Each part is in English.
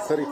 Sorry.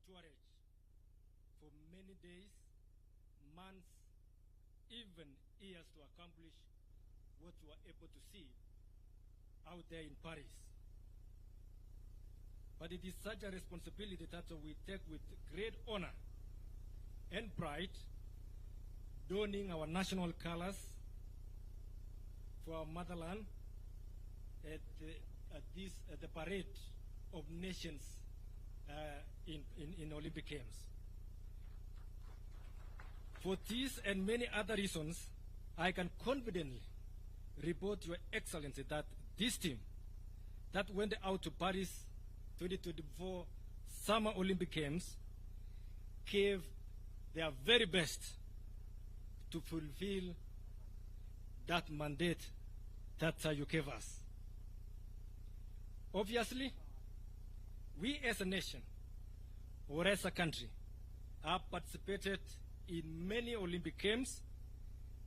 entourage for many days, months, even years to accomplish what you are able to see out there in Paris. But it is such a responsibility that we take with great honor and pride, donning our national colors for our motherland at the parade of nations in Olympic Games. For these and many other reasons, I can confidently report Your Excellency that this team that went out to Paris 2024 Summer Olympic Games gave their very best to fulfill that mandate that you gave us. Obviously, we as a nation or as a country have participated in many Olympic Games,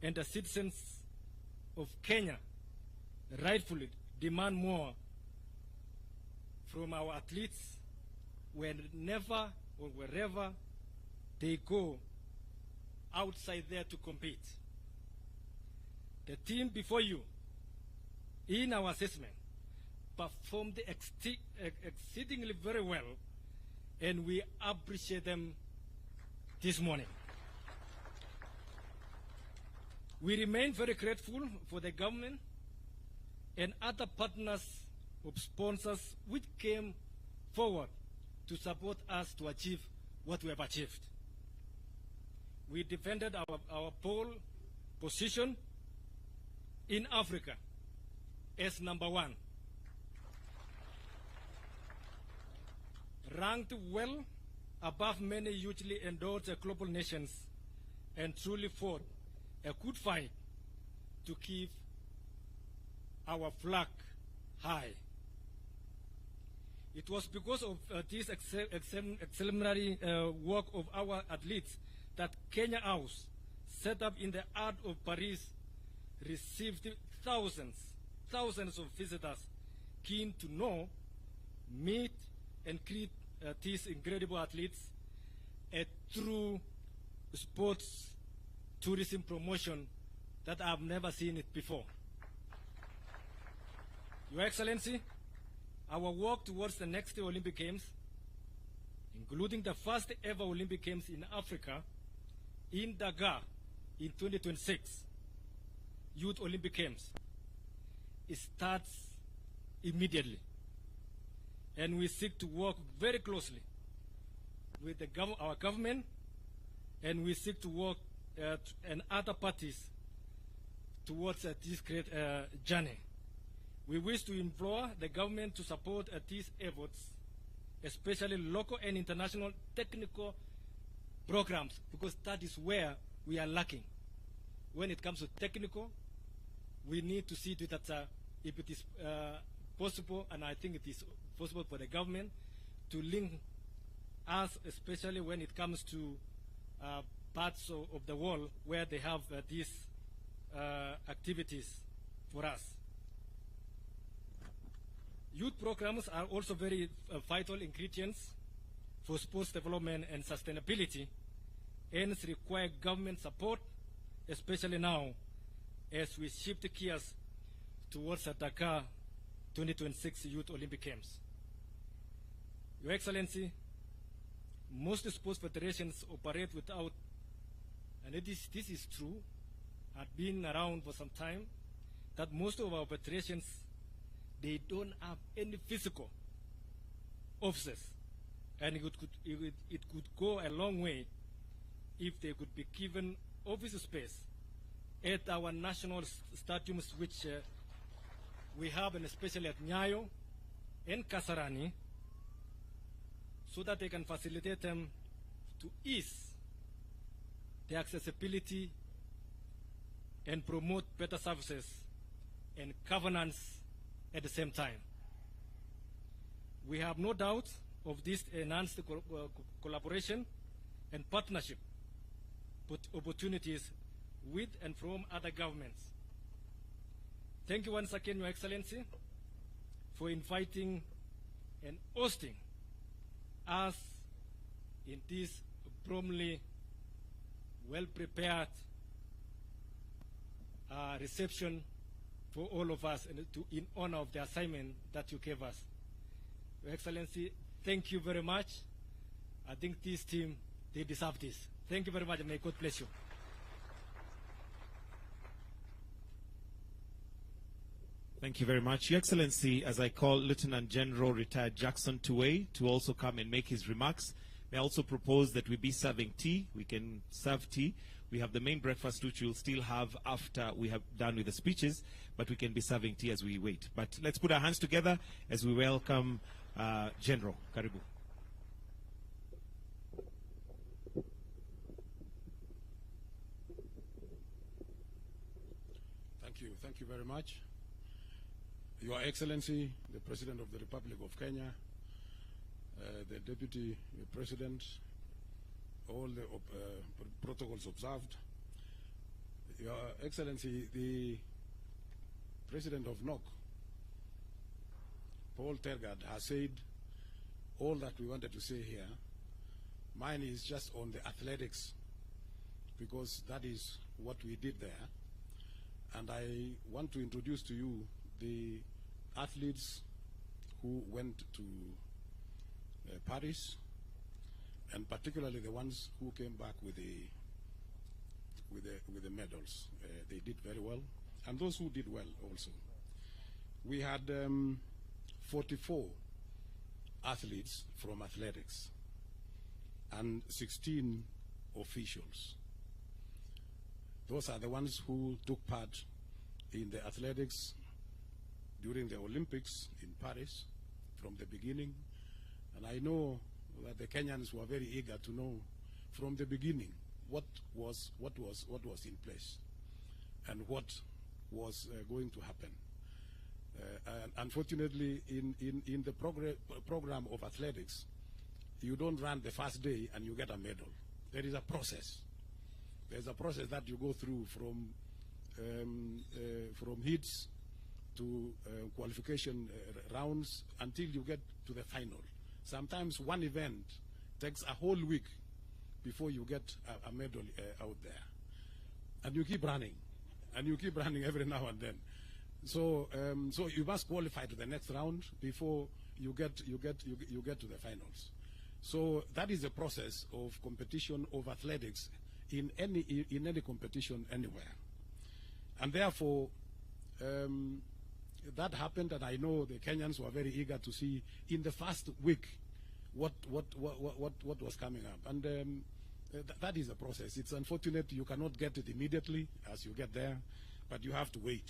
and the citizens of Kenya rightfully demand more from our athletes whenever or wherever they go outside there to compete. The team before you, in our assessment, performed exceedingly very well, and we appreciate them this morning. We remain very grateful for the government and other partners of sponsors which came forward to support us to achieve what we have achieved. We defended our pole position in Africa as #1, ranked well above many hugely endorsed global nations, and truly fought a good fight to keep our flag high. It was because of this exemplary work of our athletes that Kenya House, set up in the heart of Paris, received thousands of visitors keen to know, meet, and greet these incredible athletes, a true sports tourism promotion that I've never seen it before. Your Excellency, our work towards the next Olympic Games, including the first ever Olympic Games in Africa, in Dakar in 2026, Youth Olympic Games, it starts immediately. And we seek to work very closely with our government, and we seek to work and other parties towards this great journey. We wish to implore the government to support these efforts, especially local and international technical programs, because that is where we are lacking. When it comes to technical, we need to see to that if it is possible, and I think it is possible for the government to link us, especially when it comes to parts of the world where they have these activities for us. Youth programs are also very vital ingredients for sports development and sustainability, and require government support, especially now as we shift gears towards the Dakar 2026 Youth Olympic Games. Your Excellency, most sports federations operate without, and this is true, had been around for some time, that most of our federations, they don't have any physical offices, and it could go a long way if they could be given office space at our national stadiums, which we have, and especially at Nyayo and Kasarani, so that they can facilitate them to ease the accessibility and promote better services and governance at the same time. We have no doubt of this enhanced collaboration and partnership opportunities with and from other governments. Thank you once again, Your Excellency, for inviting and hosting us in this promptly well-prepared reception for all of us and in honor of the assignment that you gave us. Your Excellency, thank you very much. I think this team, they deserve this. Thank you very much, and may God bless you. Thank you very much. Your Excellency, as I call Lieutenant General Retired Jackson Tuwei to also come and make his remarks, may I also propose that we be serving tea. We can serve tea. We have the main breakfast, which we'll still have after we have done with the speeches, but we can be serving tea as we wait. But let's put our hands together as we welcome General. Karibu. Thank you very much. Your Excellency, the President of the Republic of Kenya, the Deputy President, all the protocols observed. Your Excellency, the President of NOC, Paul Tergad, has said all that we wanted to say here. Mine is just on the athletics, because that is what we did there. And I want to introduce to you the athletes who went to Paris, and particularly the ones who came back with the medals. They did very well, and those who did well also. We had 44 athletes from athletics and 16 officials. Those are the ones who took part in the athletics during the Olympics in Paris from the beginning. And I know that the Kenyans were very eager to know from the beginning what was in place and what was going to happen. And unfortunately, in the program of athletics, you don't run the first day and you get a medal. There is a process. There's a process that you go through from heats to qualification rounds until you get to the final. Sometimes one event takes a whole week before you get a medal out there. And you keep running. And you keep running every now and then. So so you must qualify to the next round before you get to the finals. So that is the process of competition of athletics in any competition anywhere. And therefore that happened, and I know the Kenyans were very eager to see in the first week what was coming up. And that is a process. It's unfortunate you cannot get it immediately as you get there, but you have to wait.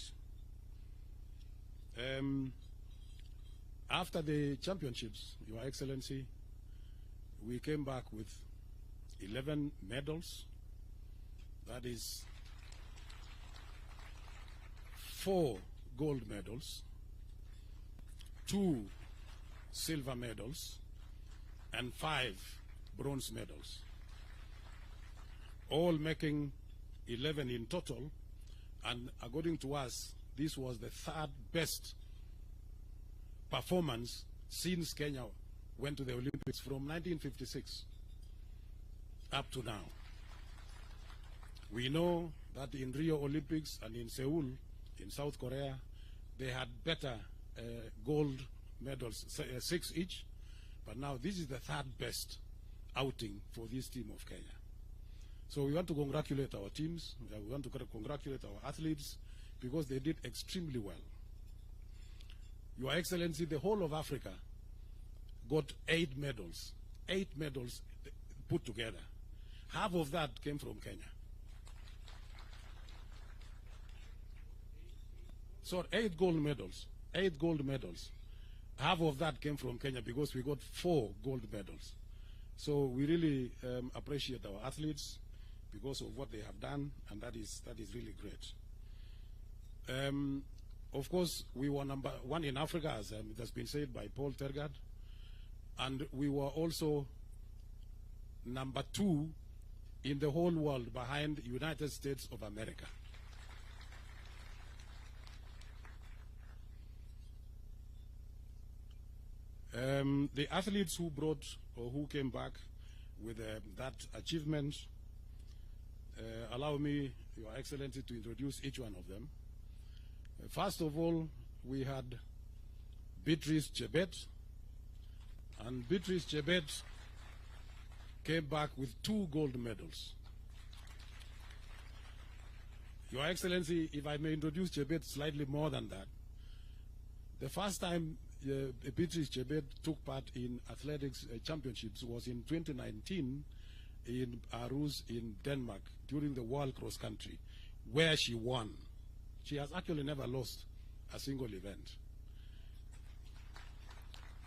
After the championships, Your Excellency, we came back with 11 medals. That is 4 gold medals, 2 silver medals, and 5 bronze medals, all making 11 in total. And according to us, this was the 3rd best performance since Kenya went to the Olympics from 1956 up to now. We know that in Rio Olympics and in Seoul, in South Korea, they had better gold medals, 6 each, but now this is the 3rd best outing for this team of Kenya. So we want to congratulate our teams, we want to congratulate our athletes, because they did extremely well. Your Excellency, the whole of Africa got 8 medals. 8 medals put together. Half of that came from Kenya. So 8 gold medals. 8 gold medals. Half of that came from Kenya because we got 4 gold medals. So we really appreciate our athletes because of what they have done, and that is really great. Of course, we were number 1 in Africa, as it has been said by Paul Tergad, and we were also number 2 in the whole world behind the United States of America. The athletes who brought or who came back with that achievement. Allow me, Your Excellency, to introduce each one of them. First of all, we had Beatrice Chebet, and Beatrice Chebet came back with 2 gold medals. Your Excellency, if I may introduce Chebet slightly more than that, the first time Beatrice Chebet took part in athletics championships was in 2019 in Aarhus in Denmark during the World Cross Country, where she won. She has actually never lost a single event.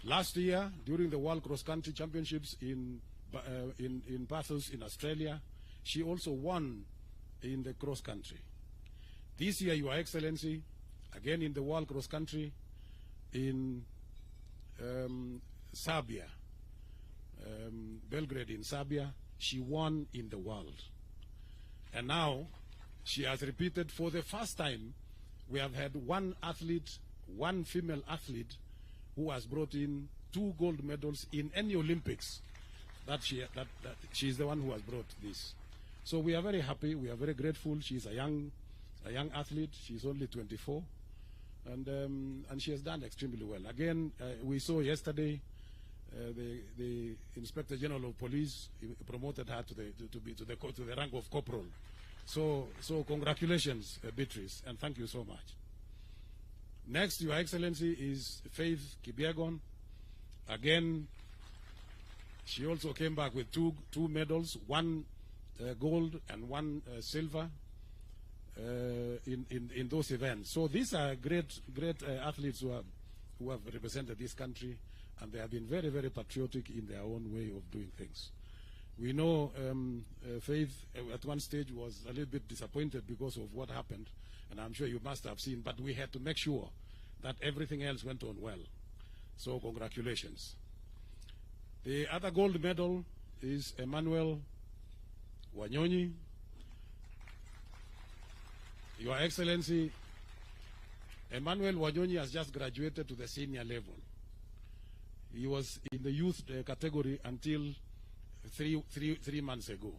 Last year, during the World Cross Country Championships in Bathurst in Australia, she also won in the cross country. This year, Your Excellency, again in the World Cross Country in Serbia, Belgrade in Serbia, she won in the world. And now she has repeated for the first time. We have had one athlete, one female athlete, who has brought in 2 gold medals in any Olympics. She is the one who has brought this. So we are very happy. We are very grateful. She is a young athlete. She is only 24, and she has done extremely well. Again, we saw yesterday the Inspector General of Police promoted her to the rank of corporal. So congratulations, Beatrice, and thank you so much. Next, Your Excellency, is Faith Kipyegon. Again, she also came back with two medals, 1 gold and 1 silver in those events. So these are great athletes who have represented this country, and they have been very, very patriotic in their own way of doing things. We know Faith at one stage was a little bit disappointed because of what happened, and I'm sure you must have seen, but we had to make sure that everything else went on well. So congratulations. The other gold medal is Emmanuel Wanyonyi. Your Excellency, Emmanuel Wanyonyi has just graduated to the senior level. He was in the youth category until three months ago.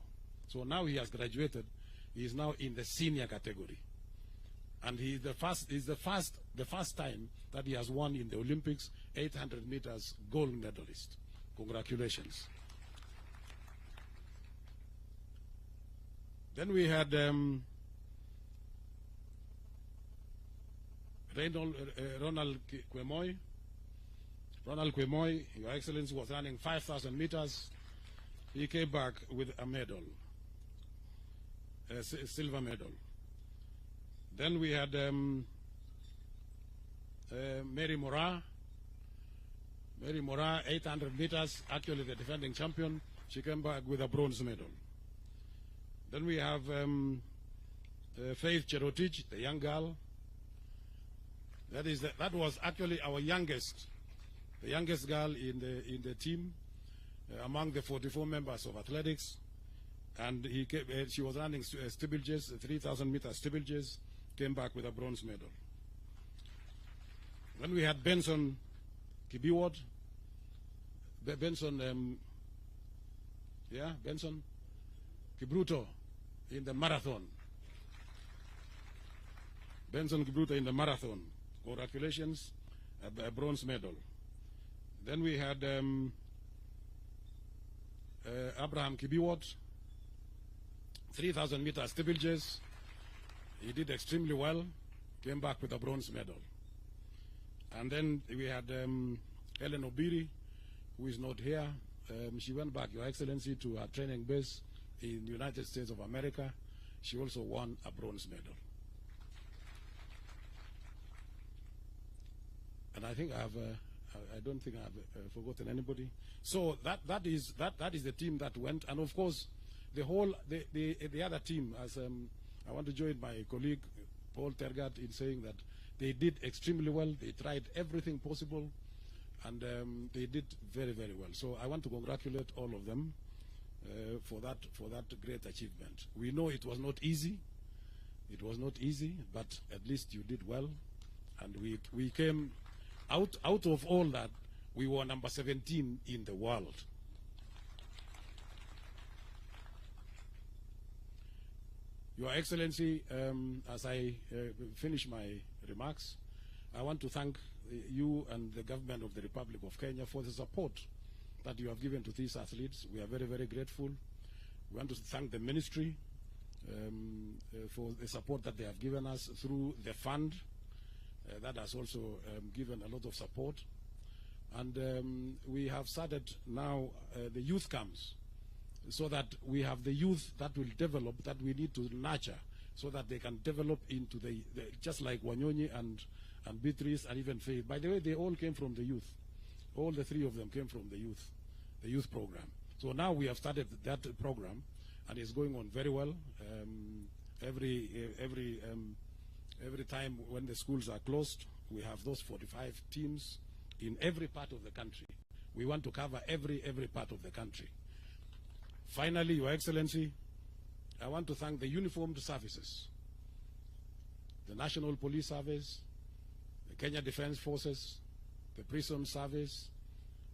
So now he has graduated. He is now in the senior category, and he is the first time that he has won in the Olympics 800 meters gold medalist. Congratulations. Then we had Ronald Kwemoy. Ronald Kwemoy, Your Excellency, was running 5,000 meters. He came back with a medal, a silver medal. Then we had Mary Moraa. Mary Moraa, 800 meters, actually the defending champion. She came back with a bronze medal. Then we have Faith Cherotich, the young girl. That was actually our youngest, the youngest girl in the team among the 44 members of athletics, and she was running steeplechases, 3,000 meter steeplechases, came back with a bronze medal. Then we had Benson Kibwat, Benson Kibruto in the marathon. Benson Kibruto in the marathon. Congratulations, a bronze medal. Then we had Abraham Kibwat, 3,000 meter steeplechase. He did extremely well, came back with a bronze medal. And then we had Helen Obiri, who is not here. She went back, Your Excellency, to her training base in the United States of America. She also won a bronze medal. And I think I don't think I've forgotten anybody. So that is the team that went, and of course the other team. As I want to join my colleague Paul Tergat in saying that they did extremely well. They tried everything possible, and they did very, very well. So I want to congratulate all of them for that great achievement. We know it was not easy. It was not easy, but at least you did well, and we came out of all that. We were number 17 in the world. Your Excellency, as I finish my remarks, I want to thank you and the government of the Republic of Kenya for the support that you have given to these athletes. We are very, very grateful. We want to thank the ministry for the support that they have given us through the fund that has also given a lot of support. And we have started now the youth camps, so that we have the youth that will develop, that we need to nurture, so that they can develop into the just like Wanyonyi and Beatrice and even Faith. By the way, they all came from the youth. All the three of them came from the youth program. So now we have started that program, and it's going on very well. Every time when the schools are closed, we have those 45 teams in every part of the country. We want to cover every part of the country. Finally, Your Excellency, I want to thank the uniformed services, the National Police Service, the Kenya Defense Forces, the Prison Service,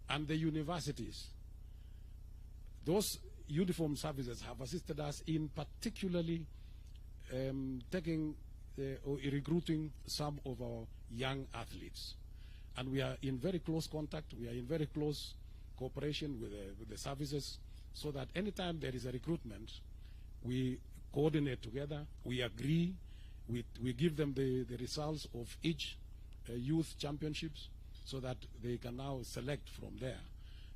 and the universities. Those uniformed services have assisted us in particularly recruiting some of our young athletes. And we are in very close contact, we are in very close cooperation with the services, so that anytime there is a recruitment, we coordinate together, we agree, we give them the results of each youth championships, so that they can now select from there.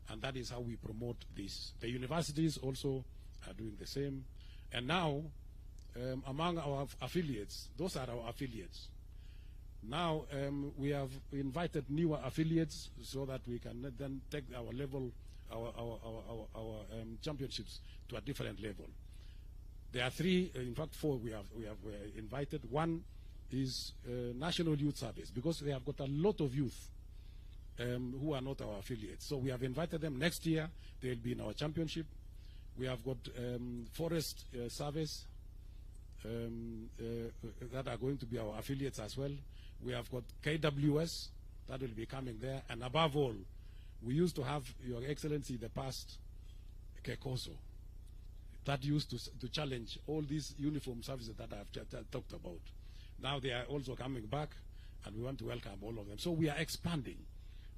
And that is how we promote this. The universities also are doing the same. And now, among our affiliates, those are our affiliates. Now we have invited newer affiliates, so that we can then take our level, our championships to a different level. There are three, in fact 4 we have invited. One is National Youth Service, because they have got a lot of youth who are not our affiliates. So we have invited them. Next year they will be in our championship. We have got Forest Service that are going to be our affiliates as well. We have got KWS that will be coming there. And above all, we used to have, Your Excellency, in the past, Kekoso, that used to challenge all these uniform services that I have talked about. Now they are also coming back, and we want to welcome all of them. So we are expanding.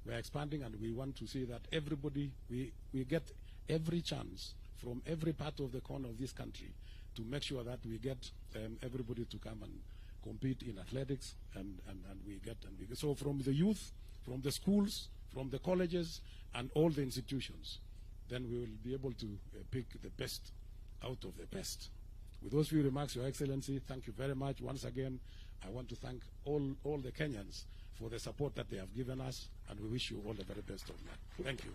We are expanding, and we want to see that everybody, we get every chance from every part of the corner of this country to make sure that we get everybody to come and compete in athletics, and we get. So from the youth, from the schools, from the colleges, and all the institutions, then we will be able to pick the best out of the best. With those few remarks, Your Excellency, thank you very much. Once again, I want to thank all the Kenyans for the support that they have given us, and we wish you all the very best of luck. Thank you.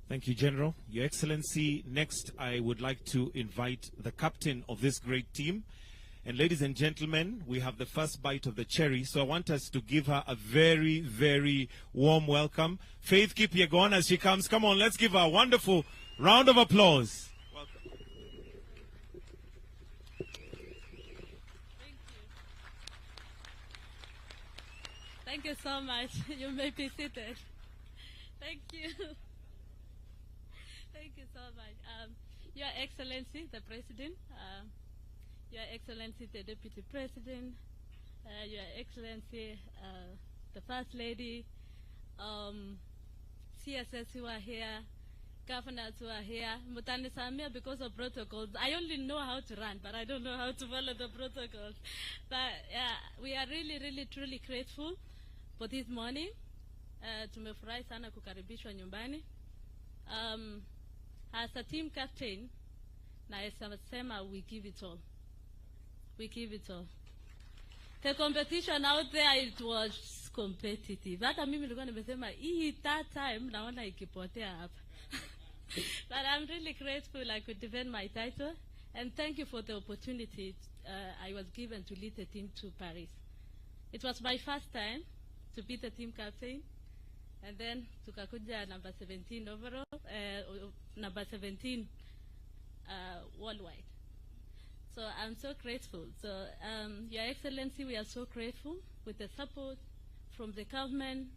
Thank you, General. Your Excellency, next I would like to invite the captain of this great team. And ladies and gentlemen, we have the first bite of the cherry, so I want us to give her a very, very warm welcome. Faith Kipyegon, as she comes. Come on, let's give her a wonderful round of applause. Welcome. Thank you so much. You may be seated. Thank you. Thank you so much. Your Excellency, the President, Your Excellency, the Deputy President, Your Excellency, the First Lady, CSS who are here, governors who are here, Mutanisamia, because of protocols. I only know how to run, but I don't know how to follow the protocols. But yeah, we are really, really, truly grateful for this morning. Tumefurahi sana kukaribishwa nyumbani. As a team captain, naesema we give it all. We give it all. The competition out there, it was competitive. Hata mimi nilikuwa nimesema hii that time naona ikipotea hapa. But I'm really grateful I could defend my title, and thank you for the opportunity I was given to lead the team to Paris. It was my first time to be the team captain, and then tukakuja number 17 overall, number 17 worldwide. So I'm so grateful. So Your Excellency, we are so grateful with the support from the government,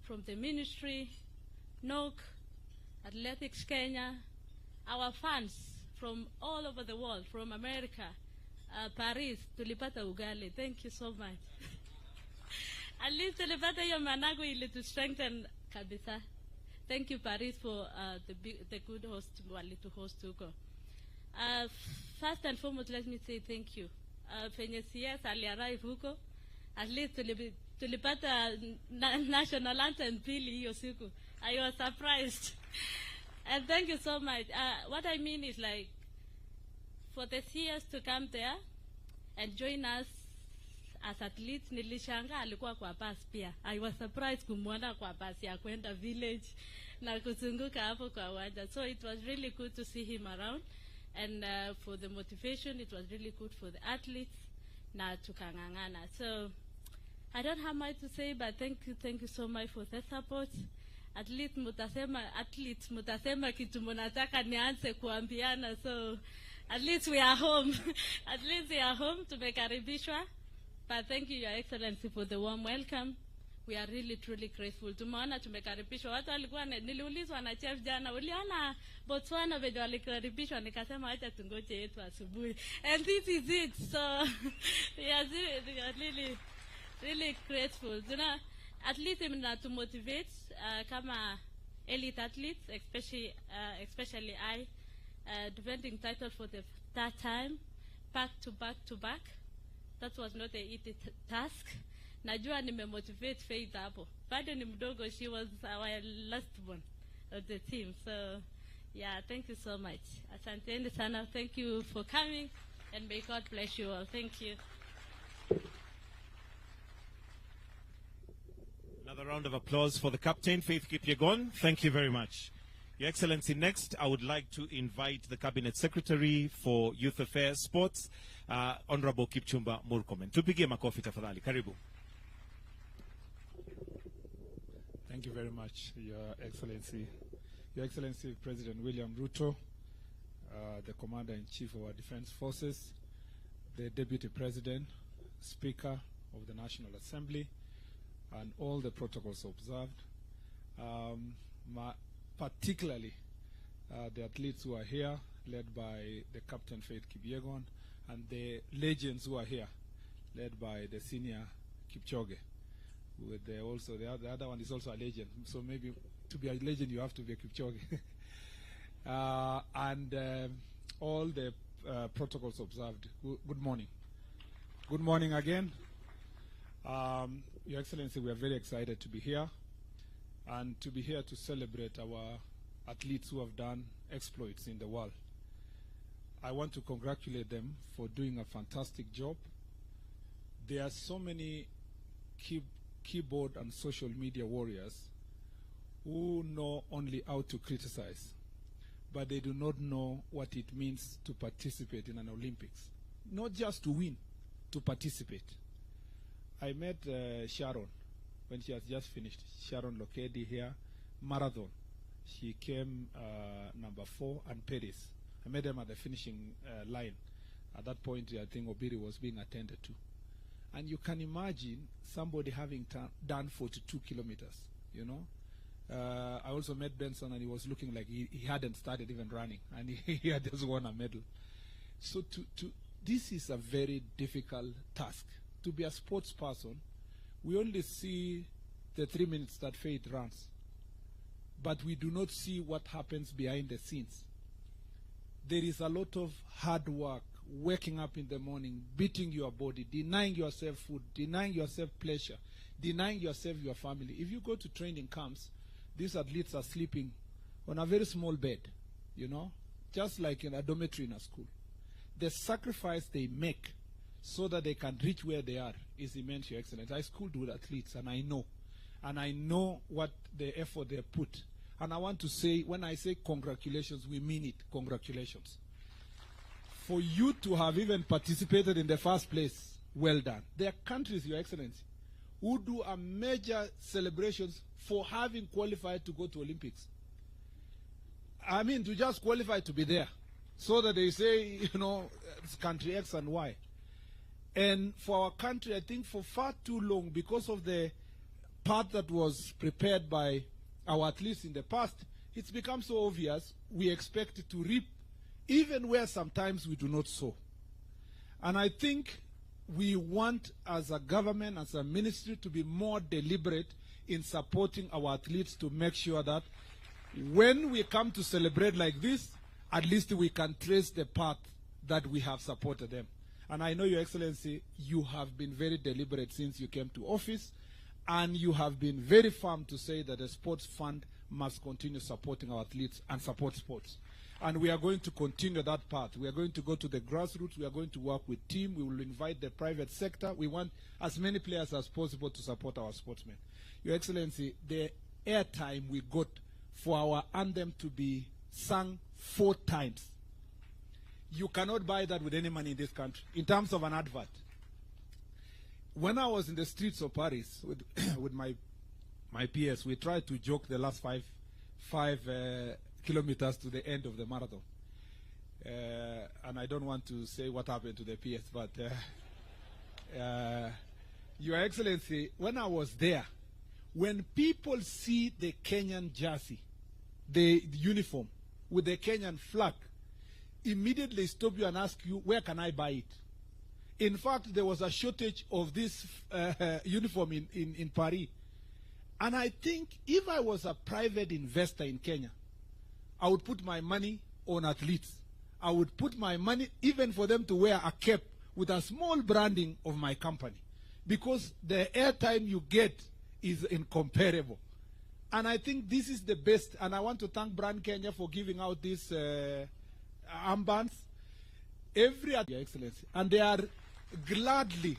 from the ministry, NOC, Athletics Kenya, our fans from all over the world, from America, Paris, tulipata ugali. Thank you so much. At least tulipata hiyo managu ili to strengthen kabisa. Thank you, Paris, for the good host wali to host huko. First and foremost, let me say thank you. Penye CS aliarrive huko, at least tulipata national anthem pili hiyo siku. I was surprised. And thank you so much. What I mean is, like, for the CS to come there and join us as athletes, nilishanga alikuwa kwa bus pia. I was surprised kumwona kwa bus ya kwenda village na kuzunguka hapo kwa uwanja. So it was really good to see him around. And for the motivation, it was really good for the athletes na tukangangana. So I don't have much to say, but thank you so much for the support. Athletes mutasema kitu mnataka nianze kuambiana. So at least we are home. At least we are home. Tumekaribishwa. But thank you, Your Excellency, for the warm welcome. We are really truly grateful. Tumeona tumekaribishwa. Watu walikuwa niliulizwa na chef jana, uliona Botswana vile walikaribishwa, nikasema acha tungoje yetu asubuhi. And this is it. So we are really grateful. At least to motivate kama elite athletes, especially I, defending title for the third time, back to back. That was not an easy task. Najua nimemotivate Faith hapo. Bado ni mdogo, she was our last one of the team. So yeah, thank you so much. Asanteni sana. Thank you for coming, and may God bless you all. Thank you. Another round of applause for the captain, Faith Kipyegon. Thank you very much. Your Excellency, next I would like to invite the Cabinet Secretary for Youth Affairs Sports, Honorable Kipchumba Murkomen. Tupigie makofi tafadhali. Karibu. Thank you very much, Your Excellency. Your Excellency, President William Ruto, the Commander-in-Chief of our Defense Forces, the Deputy President, Speaker of the National Assembly, and all the protocols observed, particularly the athletes who are here, led by the Captain Faith Kipyegon, and the legends who are here, led by the senior Kipchoge. With the other one is also a legend. So maybe to be a legend, you have to be a Kipchoge. And all the protocols observed. Good morning. Good morning again. Your Excellency, we are very excited to be here, and to be here to celebrate our athletes who have done exploits in the world. I want to congratulate them for doing a fantastic job. There are so many keyboard and social media warriors who know only how to criticize, but they do not know what it means to participate in an Olympics. Not just to win, to participate. I met Sharon when she has just finished. Sharon Lokedi here, marathon. She came number 4, and Paris. I met them at the finishing line. At that point, I think Obiri was being attended to. And you can imagine somebody having done 42 kilometers, you know. I also met Benson, and he was looking like he hadn't started even running, and he had just won a medal. So this is a very difficult task. To be a sports person, we only see the 3 minutes that Faith runs, but we do not see what happens behind the scenes. There is a lot of hard work, waking up in the morning, beating your body, denying yourself food, denying yourself pleasure, denying yourself your family. If you go to training camps, these athletes are sleeping on a very small bed, you know, just like in a dormitory in a school. The sacrifice they make so that they can reach where they are is immense, Your Excellency. I schooled with athletes, and I know what the effort they put. And I want to say, when I say congratulations, we mean it. Congratulations. For you to have even participated in the first place, well done. There are countries, Your Excellency, who do a major celebrations for having qualified to go to Olympics. I mean, to just qualify to be there, so that they say, you know, it's country X and Y. And for our country, I think for far too long, because of the part that was prepared by our athletes in the past, it's become so obvious we expect to reap even where sometimes we do not sow. And I think we want, as a government, as a ministry, to be more deliberate in supporting our athletes to make sure that when we come to celebrate like this, at least we can trace the path that we have supported them. And I know, Your Excellency, you have been very deliberate since you came to office, and you have been very firm to say that the sports fund must continue supporting our athletes and support sports. And we are going to continue that path. We are going to go to the grassroots. We are going to work with team. We will invite the private sector. We want as many players as possible to support our sportsmen. Your Excellency, the airtime we got for our anthem to be sung 4 times, you cannot buy that with any money in this country in terms of an advert. When I was in the streets of Paris with my PS, we tried to joke the last five kilometers to the end of the marathon. And I don't want to say what happened to the PS, but Your Excellency, when I was there, when people see the Kenyan jersey, the uniform with the Kenyan flag, immediately stop you and ask you, where can I buy it? In fact, there was a shortage of this uniform in Paris. And I think if I was a private investor in Kenya, I would put my money on athletes. I would put my money even for them to wear a cap with a small branding of my company, because the airtime you get is incomparable. And I think this is the best. And I want to thank Brand Kenya for giving out these armbands. Your Excellency. And they are gladly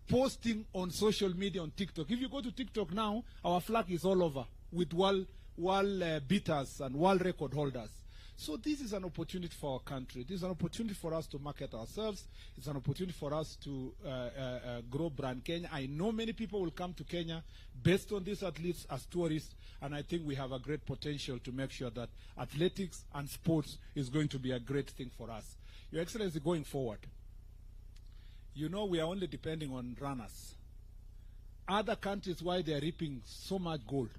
posting on social media, on TikTok. If you go to TikTok now, our flag is all over with world beaters and world record holders. So this is an opportunity for our country. This is an opportunity for us to market ourselves. It's an opportunity for us to grow Brand Kenya. I know many people will come to Kenya based on these athletes as tourists, and I think we have a great potential to make sure that athletics and sports is going to be a great thing for us. Your Excellency, going forward, you know we are only depending on runners. Other countries, why they are reaping so much gold,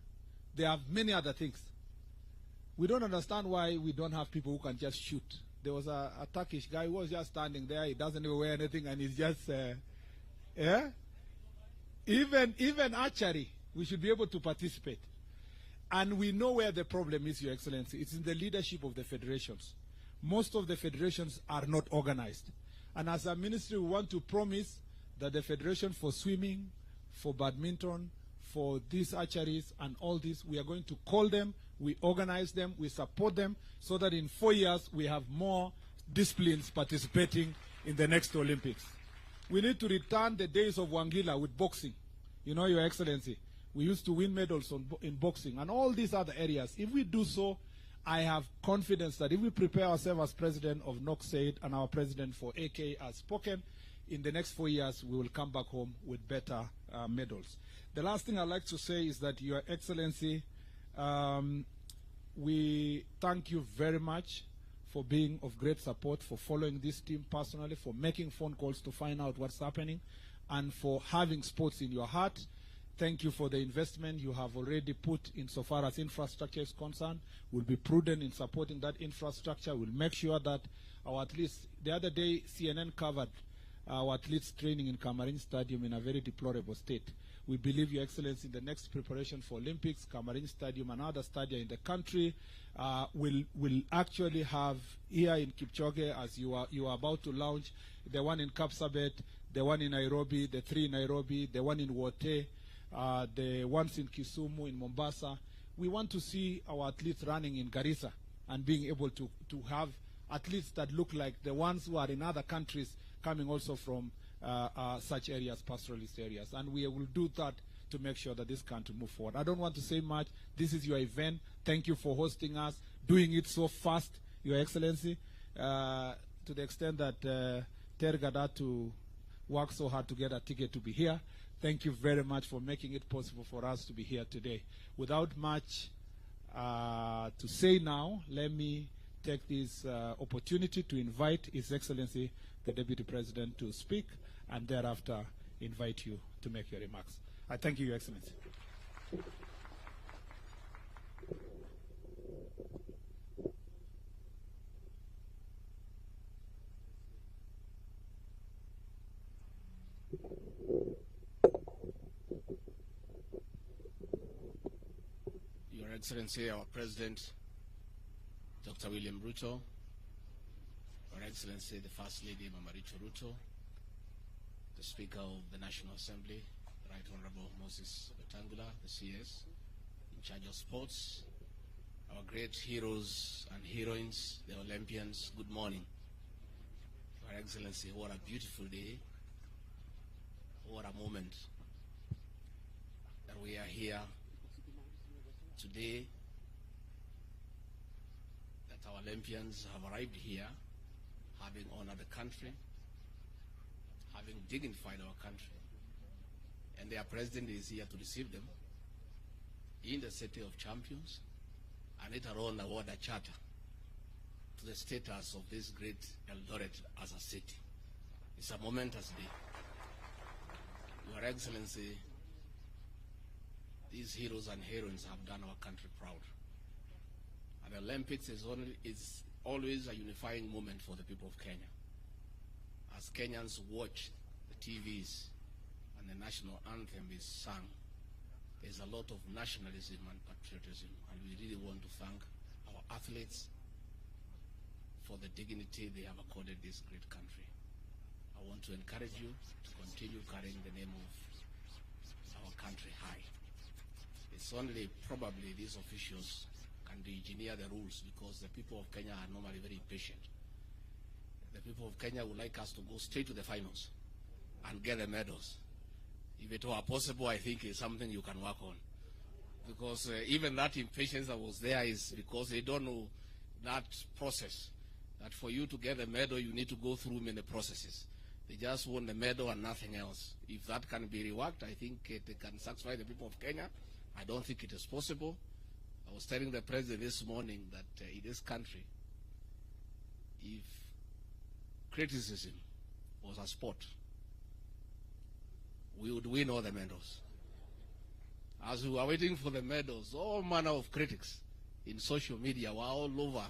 they have many other things. We don't understand why we don't have people who can just shoot. There was a Turkish guy who was just standing there. He doesn't even wear anything, and he's just, yeah? Even archery, we should be able to participate. And we know where the problem is, Your Excellency. It's in the leadership of the federations. Most of the federations are not organized. And as a ministry, we want to promise that the federation for swimming, for badminton, for these archeries and all this, we are going to call them, we organize them, we support them, so that in 4 years we have more disciplines participating in the next Olympics. We need to return the days of Wangila with boxing. You know, Your Excellency, we used to win medals in boxing and all these other areas. If we do so, I have confidence that if we prepare ourselves as president of NOCSAID and our president for AK has spoken, in the next 4 years we will come back home with better medals. The last thing I'd like to say is that, Your Excellency, we thank you very much for being of great support, for following this team personally, for making phone calls to find out what's happening, and for having sports in your heart. Thank you for the investment you have already put insofar as infrastructure is concerned. We'll be prudent in supporting that infrastructure. We'll make sure that our athletes, the other day CNN covered our athletes training in Camarines Stadium in a very deplorable state. We believe, Your Excellency, in the next preparation for Olympics, Camarines Stadium and other stadia in the country will actually have, here in Kipchoge, as you are about to launch, the one in Kapsabet, the one in Nairobi, the 3 in Nairobi, the one in Wote, the ones in Kisumu, in Mombasa. We want to see our athletes running in Garissa and being able to have athletes that look like the ones who are in other countries coming also from such areas, pastoralist areas. And we will do that to make sure that this country move forward. I don't want to say much. This is your event. Thank you for hosting us, doing it so fast, Your Excellency, to the extent that Tergad had to work so hard to get a ticket to be here. Thank you very much for making it possible for us to be here today. Without much to say now, let me take this opportunity to invite His Excellency, the Deputy President, to speak, and thereafter invite you to make your remarks. I thank you, Your Excellency. Your Excellency, our President, Dr. William Ruto, Your Excellency, the First Lady, Mama Ruto, the Speaker of the National Assembly, Right Honorable Moses Wetangula, the CS, in charge of sports, our great heroes and heroines, the Olympians, good morning. Your Excellency, what a beautiful day, what a moment that we are here today, that our Olympians have arrived here, having honored the country, having dignified our country, and their president is here to receive them in the City of Champions, and later on award a charter to the status of this great Eldoret as a city. It's a momentous day. Your Excellency, these heroes and heroines have done our country proud. And the Olympics is always a unifying moment for the people of Kenya. As Kenyans watch the TVs and the national anthem is sung, there's a lot of nationalism and patriotism, and we really want to thank our athletes for the dignity they have accorded this great country. I want to encourage you to continue carrying the name of our country high. It's only probably these officials can engineer the rules, because the people of Kenya are normally very patient. The people of Kenya would like us to go straight to the finals and get the medals. If it were possible, I think it's something you can work on. Because even that impatience that was there is because they don't know that process. That for you to get a medal, you need to go through many processes. They just want the medal and nothing else. If that can be reworked, I think it can satisfy the people of Kenya. I don't think it is possible. I was telling the president this morning that in this country, if criticism was a sport, we would win all the medals. As we were waiting for the medals, all manner of critics in social media were all over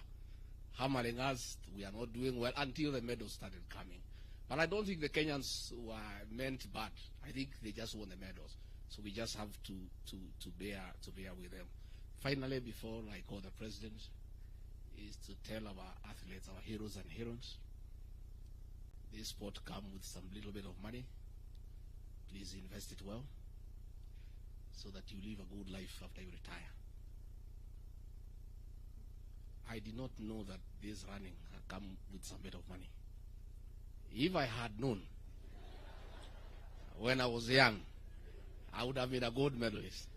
hammering us. We are not doing well, until the medals started coming. But I don't think the Kenyans were meant bad. I think they just won the medals. So we just have to bear with them. Finally, before I call the president, is to tell our athletes, our heroes and heroines, this sport comes with some little bit of money. Please invest it well, so that you live a good life after you retire. I did not know that this running had come with some bit of money. If I had known when I was young, I would have been a gold medalist.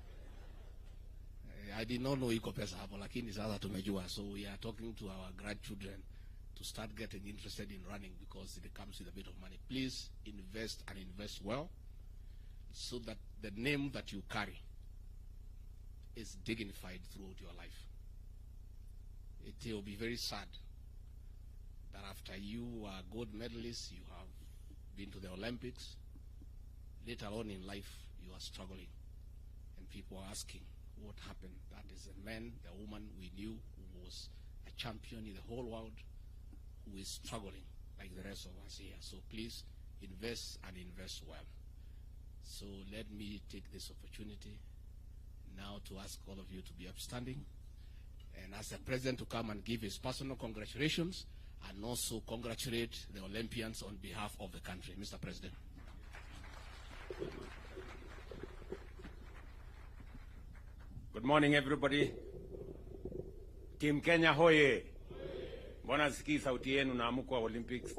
I did not know iko pesa hapo, lakini sasa tumejua. So we are talking to our grandchildren to start getting interested in running, because it comes with a bit of money. Please invest, and invest well, so that the name that you carry is dignified throughout your life. It will be very sad that after you are gold medalists, you have been to the Olympics, later on in life you are struggling, and people are asking what happened. That is the man, the woman we knew who was a champion in the whole world, who is struggling like the rest of us here. So please invest, and invest well. So let me take this opportunity now to ask all of you to be upstanding, and ask the president to come and give his personal congratulations, and also congratulate the Olympians on behalf of the country. Mr. President. Good morning, everybody. Team Kenya hoye. Mbona sikii sauti yenu na amuko wa Olympics?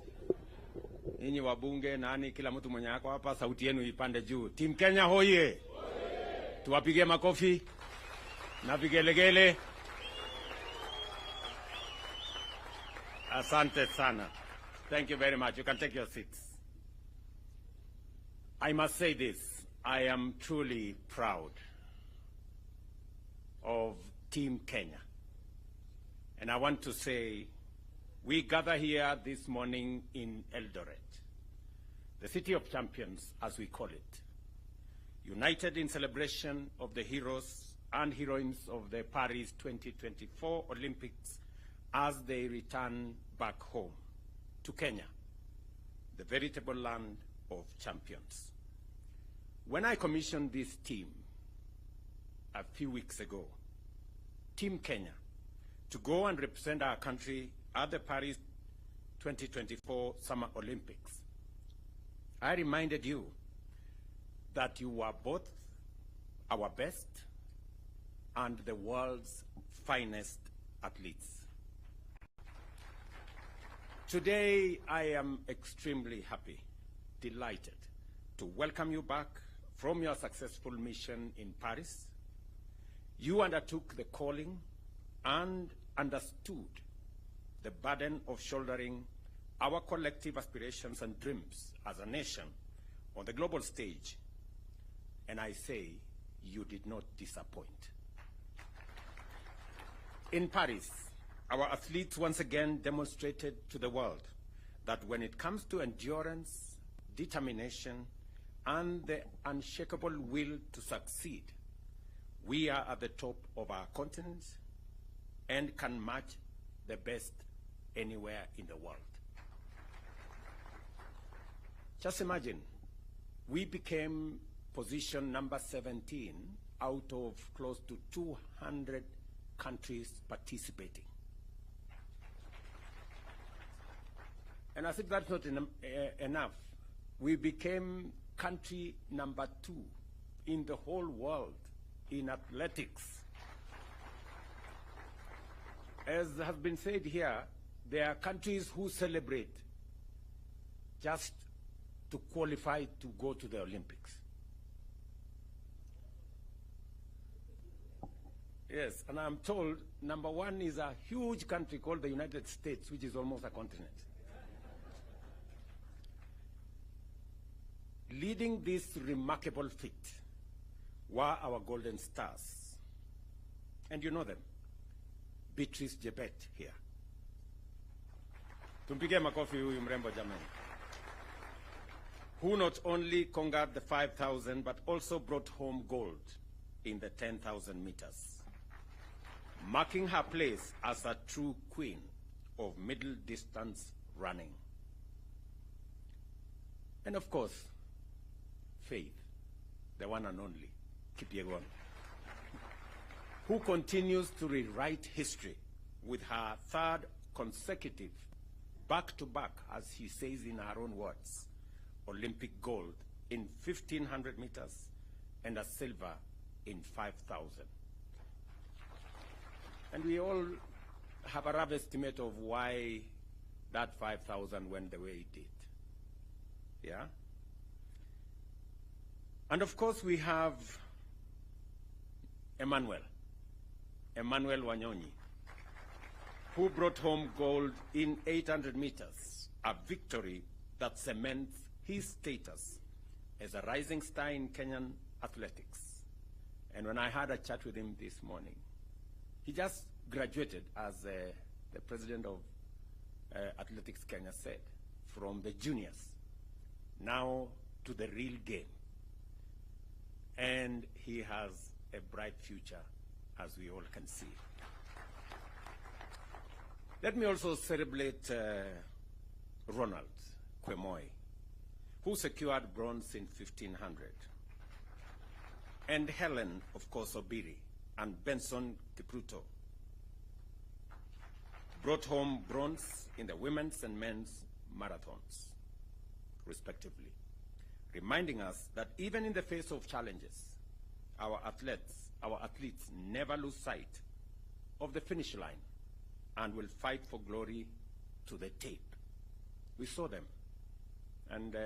Ninyi wabunge, nani, kila mtu mwenye ako hapa, sauti yenu ipande juu. Team Kenya hoye. Tuwapige makofi na vigelegele. Asante sana. Thank you very much. You can take your seats. I must say this. I am truly proud of Team Kenya. And I want to say, we gather here this morning in Eldoret, the City of Champions, as we call it, united in celebration of the heroes and heroines of the Paris 2024 Olympics as they return back home to Kenya, the veritable land of champions. When I commissioned this team a few weeks ago, Team Kenya, to go and represent our country at the Paris 2024 Summer Olympics, I reminded you that you were both our best and the world's finest athletes. Today, I am extremely happy, delighted to welcome you back from your successful mission in Paris. You undertook the calling and understood the burden of shouldering our collective aspirations and dreams as a nation on the global stage. And I say, you did not disappoint. In Paris, our athletes once again demonstrated to the world that when it comes to endurance, determination, and the unshakable will to succeed, we are at the top of our continent and can match the best anywhere in the world. Just imagine, we became position number 17 out of close to 200 countries participating. And as if that's not enough, we became country number 2 in the whole world in athletics. As has been said here, there are countries who celebrate just to qualify to go to the Olympics. Yes, and I'm told number 1 is a huge country called the United States, which is almost a continent. Leading this remarkable feat were our golden stars. And you know them. Beatrice Jebet here. Tumpige makofi huyu mrembo jamani. Who not only conquered the 5,000 but also brought home gold in the 10,000 meters, marking her place as a true queen of middle distance running. And of course, Faith, the one and only, Kipyegon, who continues to rewrite history with her 3rd consecutive back-to-back, as she says in her own words, Olympic gold in 1,500 meters and a silver in 5,000. And we all have a rough estimate of why that 5,000 went the way it did. Yeah? And of course we have Emmanuel Wanyonyi, who brought home gold in 800 meters, a victory that cements his status as a rising star in Kenyan athletics. And when I had a chat with him this morning, he just graduated, as the president of Athletics Kenya said, from the juniors now to the real game. And he has a bright future, as we all can see. Let me also celebrate Ronald Kwemoy, who secured bronze in 1,500. And Helen, of course, Obiri, and Benson Kipruto brought home bronze in the women's and men's marathons, respectively, reminding us that even in the face of challenges, our athletes never lose sight of the finish line and will fight for glory to the tape. We saw them, and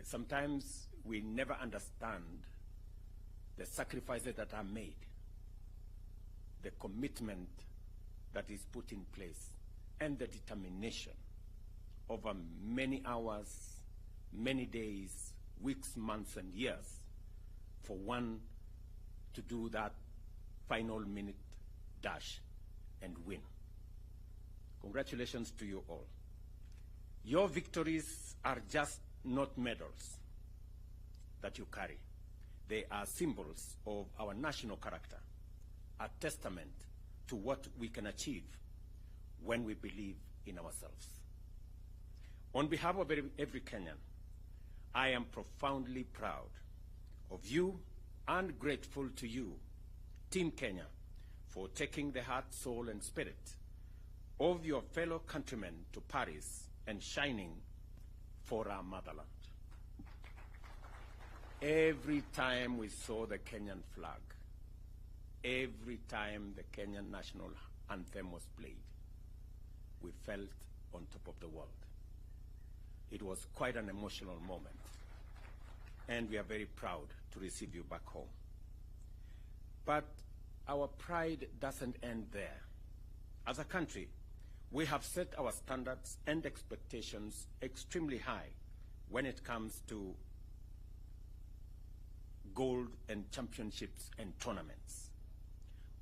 sometimes we never understand the sacrifices that are made, the commitment that is put in place, and the determination over many hours, many days, weeks, months, and years for one to do that final minute dash and win. Congratulations to you all. Your victories are just not medals that you carry. They are symbols of our national character, a testament to what we can achieve when we believe in ourselves. On behalf of every Kenyan, I am profoundly proud of you and grateful to you, Team Kenya, for taking the heart, soul, and spirit of your fellow countrymen to Paris and shining for our motherland. Every time we saw the Kenyan flag, every time the Kenyan national anthem was played, we felt on top of the world. It was quite an emotional moment, and we are very proud to receive you back home. But our pride doesn't end there. As a country, we have set our standards and expectations extremely high when it comes to gold and championships and tournaments.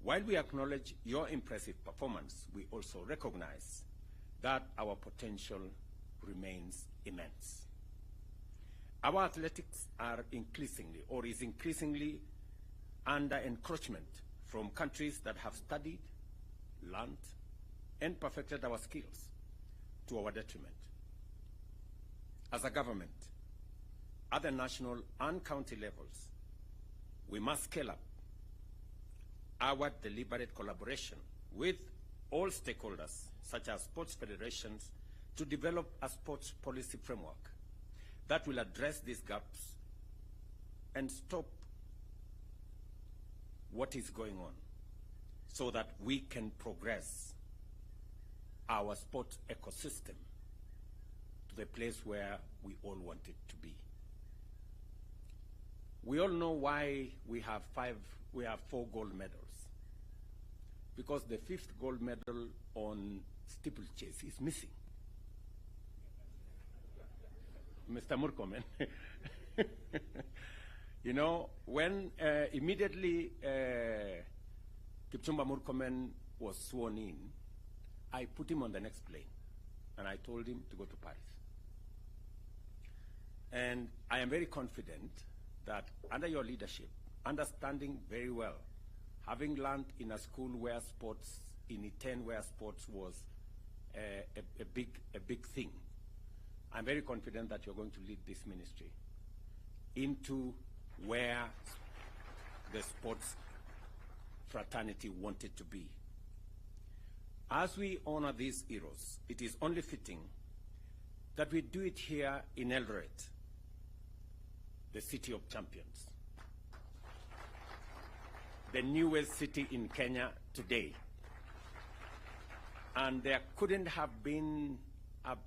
While we acknowledge your impressive performance, we also recognize that our potential remains immense. Our athletics are increasingly under encroachment from countries that have studied, learned, and perfected our skills to our detriment. As a government, at the national and county levels, we must scale up our deliberate collaboration with all stakeholders, such as sports federations, to develop a sports policy framework that will address these gaps and stop what is going on so that we can progress our sports ecosystem to the place where we all want it to be. We all know why we have 4 gold medals. Because the 5th gold medal on steeplechase is missing. Mr. Murkomen. You know, when immediately Kipchumba Murkomen was sworn in, I put him on the next plane and I told him to go to Paris. And I am very confident that under your leadership, understanding very well, having learned in a school where sports, in Iten where sports was a big thing, I'm very confident that you're going to lead this ministry into where the sports fraternity wanted to be. As we honor these heroes, it is only fitting that we do it here in Eldoret, the city of champions, the newest city in Kenya today. And there couldn't have been a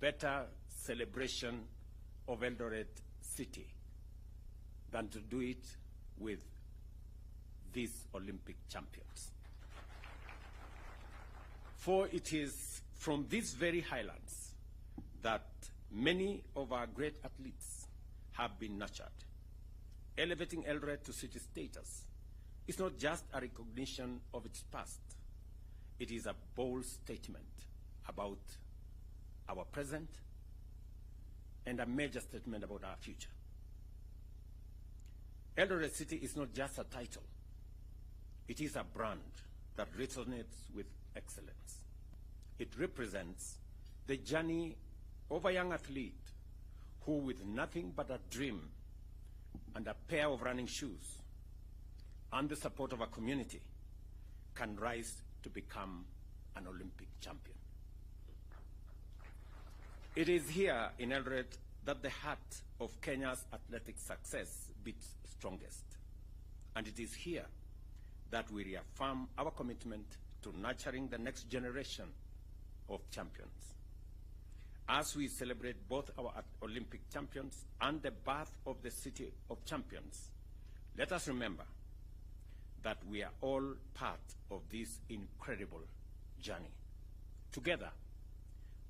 better celebration of Eldoret city than to do it with these Olympic champions. For it is from these very highlands that many of our great athletes have been nurtured. Elevating Eldoret to city status is not just a recognition of its past. It is a bold statement about our present and a major statement about our future. Eldoret City is not just a title. It is a brand that resonates with excellence. It represents the journey of a young athlete who, with nothing but a dream and a pair of running shoes and the support of a community, can rise to become an Olympic champion. It is here in Eldoret that the heart of Kenya's athletic success beats strongest. And it is here that we reaffirm our commitment to nurturing the next generation of champions. As we celebrate both our Olympic champions and the birth of the city of champions, let us remember that we are all part of this incredible journey. Together,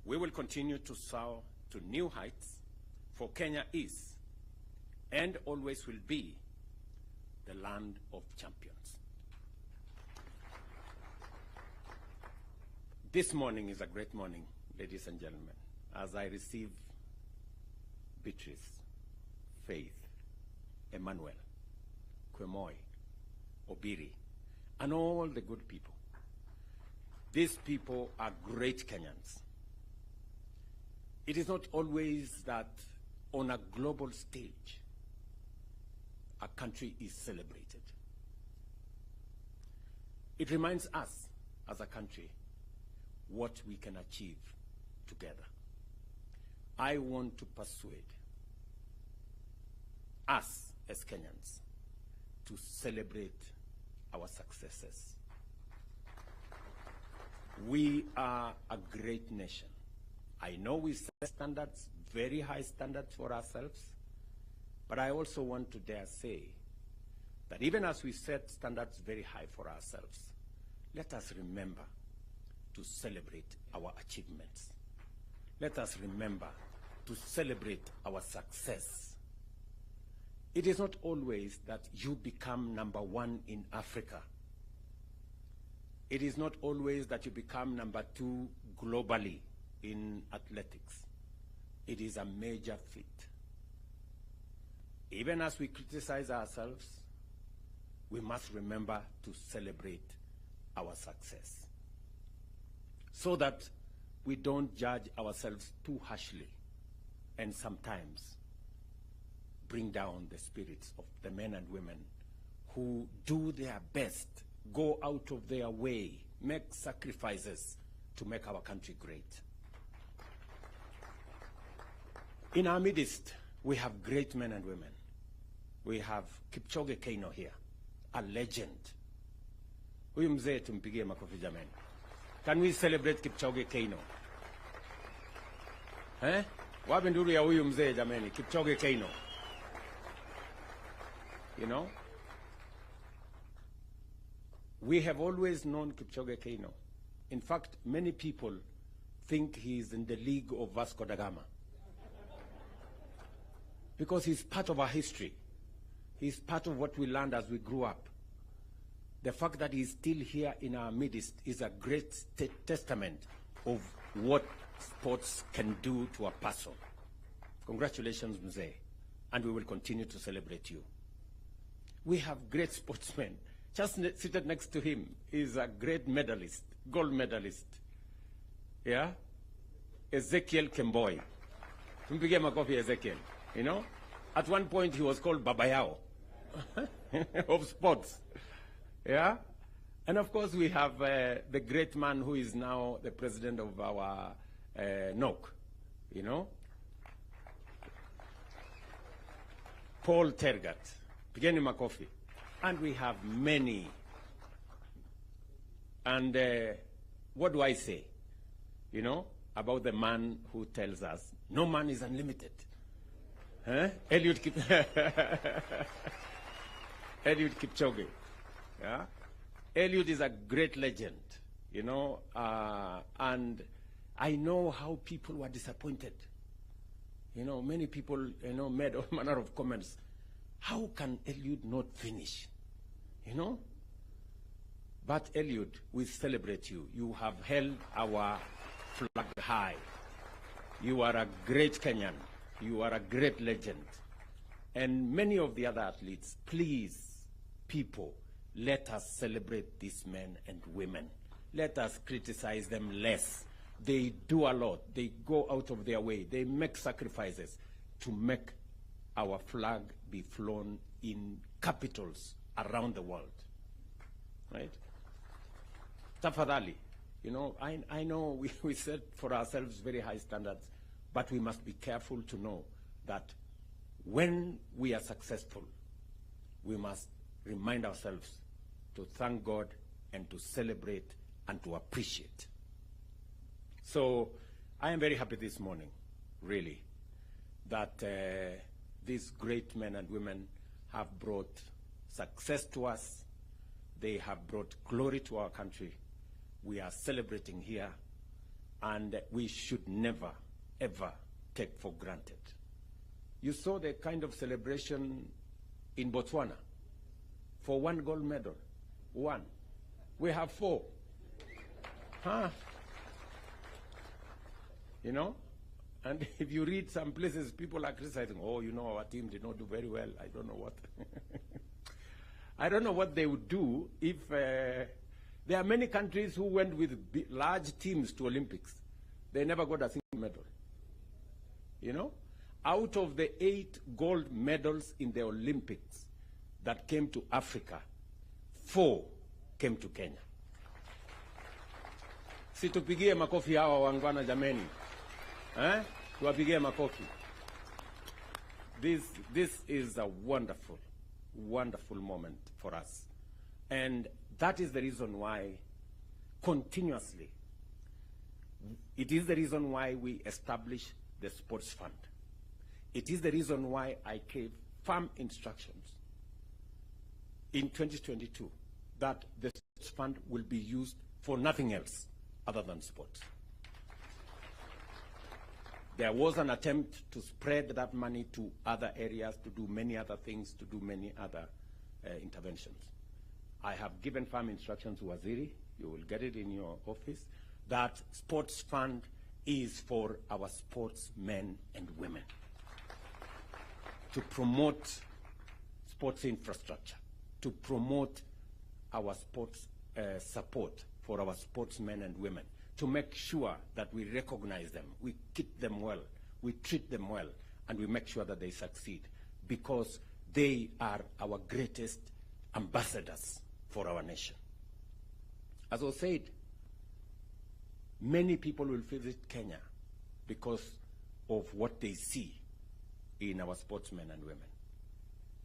we will continue to soar to new heights, for Kenya is and always will be the land of champions. This morning is a great morning, ladies and gentlemen, as I receive Beatrice, Faith, Emmanuel, Kwemoy, Obiri, and all the good people. These people are great Kenyans. It is not always that on a global stage, a country is celebrated. It reminds us as a country what we can achieve together. I want to persuade us as Kenyans to celebrate our successes. We are a great nation. I know we set standards, very high standards for ourselves, but I also want to dare say that even as we set standards very high for ourselves, let us remember to celebrate our achievements. Let us remember to celebrate our success. It is not always that you become number one in Africa. It is not always that you become number two globally in athletics. It is a major feat. Even as we criticize ourselves, we must remember to celebrate our success so that we don't judge ourselves too harshly and sometimes bring down the spirits of the men and women who do their best, go out of their way, make sacrifices to make our country great. In our midst, we have great men and women. We have Kipchoge Keino here, a legend. Huyu mzee tumpigie makofi jamani. Can we celebrate Kipchoge Keino? Wapi nduru ya huyu mzee jamani, Kipchoge Keino. You know? We have always known Kipchoge Keino. In fact, many people think he's in the league of Vasco da Gama. Because he's part of our history. He's part of what we learned as we grew up. The fact that he's still here in our midst is a great testament of what sports can do to a person. Congratulations, Mzee, and we will continue to celebrate you. We have great sportsmen. Just seated next to him is a great medalist, gold medalist. Yeah? Ezekiel Kemboi. Tumpigie makofi Ezekiel. You know? At one point he was called Babayao of sports. Yeah? And of course we have the great man who is now the president of our NOC. You know? Paul Tergat. Pigeni makofi. And we have many. And what do I say? You know, about the man who tells us, no man is unlimited. Eliud Kipchoge. Yeah? Eliud is a great legend, you know, and I know how people were disappointed. You know, many people, you know, made all manner of comments. How can Eliud not finish? You know? But Eliud, we celebrate you. You have held our flag high. You are a great Kenyan. You are a great legend. And many of the other athletes, please, people, let us celebrate these men and women. Let us criticize them less. They do a lot. They go out of their way. They make sacrifices to make our flag be flown in capitals around the world. Right? Tafadhali, you know, I know we set for ourselves very high standards, but we must be careful to know that when we are successful, we must remind ourselves to thank God and to celebrate and to appreciate. So I am very happy this morning, really, that these great men and women have brought success to us. They have brought glory to our country. We are celebrating here, and we should never, ever take for granted. You saw the kind of celebration in Botswana for one gold medal. One. We have 4. Huh? You know? And if you read some places, people are criticizing, oh, you know, our team did not do very well. I don't know what. I don't know what they would do if there are many countries who went with large teams to Olympics. They never got a single medal. You know? out of the 8 gold medals in the Olympics that came to Africa, 4 came to Kenya. Si tupigie makofi hawa wangwana jameni. Tuwapigie makofi. This is a wonderful, wonderful moment for us. And that is the reason why continuously, it is the reason why we established the sports fund. It is the reason why I gave firm instructions in 2022 that the sports fund will be used for nothing else other than sports. There was an attempt to spread that money to other areas, to do many other things, to do many other interventions. I have given firm instructions to Waziri, you will get it in your office, that sports fund is for our sportsmen and women to promote sports infrastructure, to promote our sports support for our sportsmen and women, to make sure that we recognize them, we keep them well, we treat them well, and we make sure that they succeed, because they are our greatest ambassadors for our nation. As I said, many people will visit Kenya because of what they see in our sportsmen and women.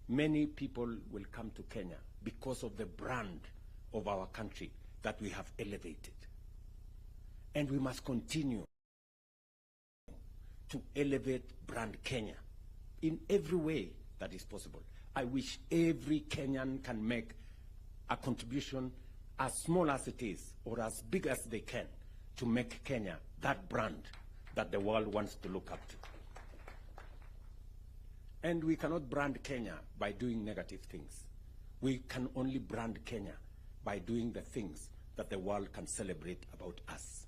Many people will come to Kenya because of the brand of our country that we have elevated. And we must continue to elevate brand Kenya in every way that is possible. I wish every Kenyan can make a contribution, as small as it is or as big as they can, to make Kenya that brand that the world wants to look up to. And we cannot brand Kenya by doing negative things. We can only brand Kenya by doing the things that the world can celebrate about us.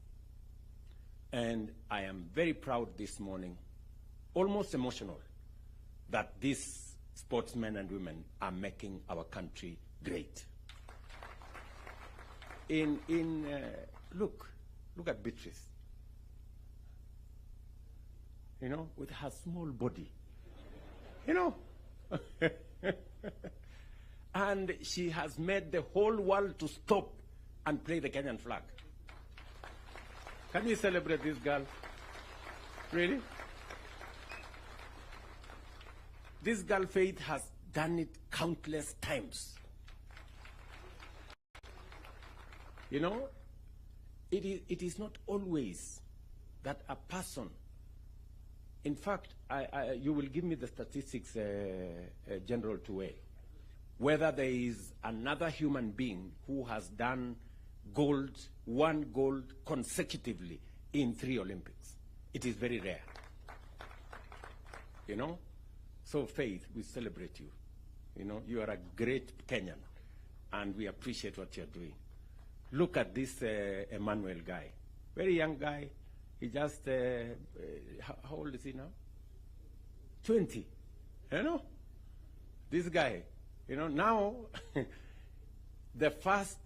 And I am very proud this morning, almost emotional, that these sportsmen and women are making our country great. Look at Beatrice. You know, with her small body. You know, and she has made the whole world to stop and play the Kenyan flag. Can we celebrate this girl? Really? This girl, Faith, has done it countless times. You know, it is not always that a person, in fact, you will give me the statistics, General Tuwe, whether there is another human being who has done one gold consecutively in 3 Olympics. It is very rare. You know? So Faith, we celebrate you. You know, you are a great Kenyan, and we appreciate what you're doing. Look at this Emmanuel guy, very young guy. He just, how old is he now? 20, you know? This guy, you know, now, the first,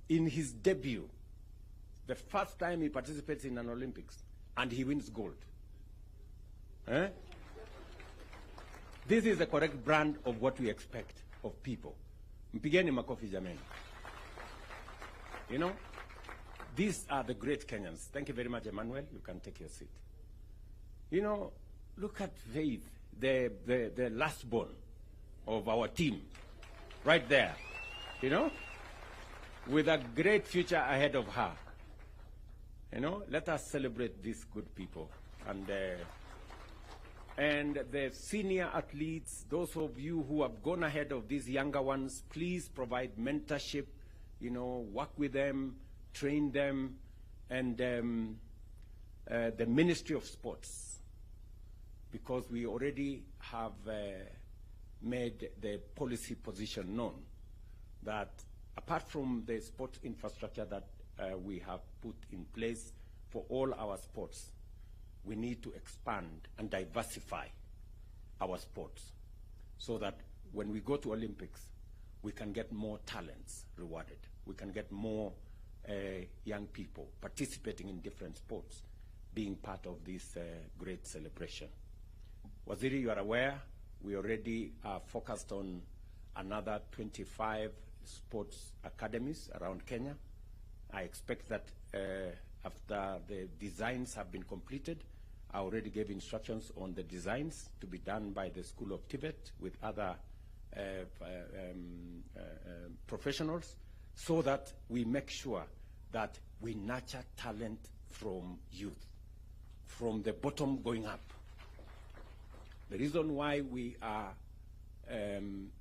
in his debut, the first time he participates in an Olympics, and he wins gold. This is the correct brand of what we expect of people. Mpigeni makofi jameni. You know, these are the great Kenyans. Thank you very much, Emmanuel. You can take your seat. You know, look at Faith, the last born of our team, right there. You know, with a great future ahead of her. You know, let us celebrate these good people. And the senior athletes, those of you who have gone ahead of these younger ones, please provide mentorship, you know, work with them, train them, and the Ministry of Sports, because we already have made the policy position known that apart from the sports infrastructure that we have put in place for all our sports, we need to expand and diversify our sports so that when we go to Olympics, we can get more talents rewarded. We can get more young people participating in different sports, being part of this great celebration. Waziri, you are aware, we already are focused on another 25 sports academies around Kenya. I expect that after the designs have been completed, I already gave instructions on the designs to be done by the School of Tibet with other professionals, so that we make sure that we nurture talent from youth, from the bottom going up. The reason why we are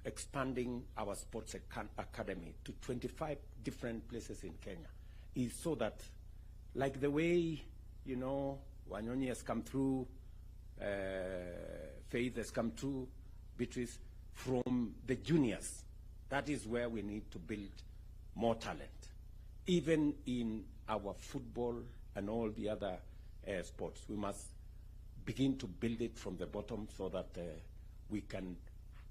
expanding our sports academy to 25 different places in Kenya is so that, like the way, you know, Wanyonyi has come through, Faith has come through, Beatrice, from the juniors, that is where we need to build more talent. Even in our football and all the other sports, we must begin to build it from the bottom so that we can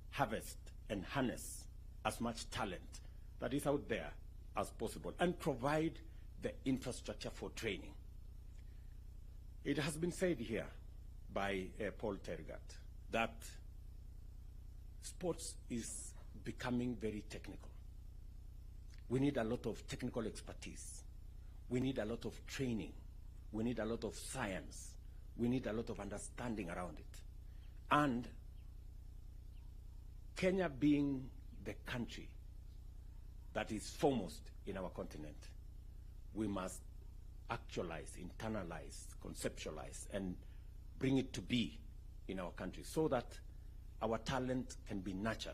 harvest and harness as much talent that is out there as possible and provide the infrastructure for training. It has been said here by Paul Tergat that sports is becoming very technical. We need a lot of technical expertise. We need a lot of training. We need a lot of science. We need a lot of understanding around it. And Kenya being the country that is foremost in our continent, we must actualize, internalize, conceptualize, and bring it to be in our country so that our talent can be nurtured.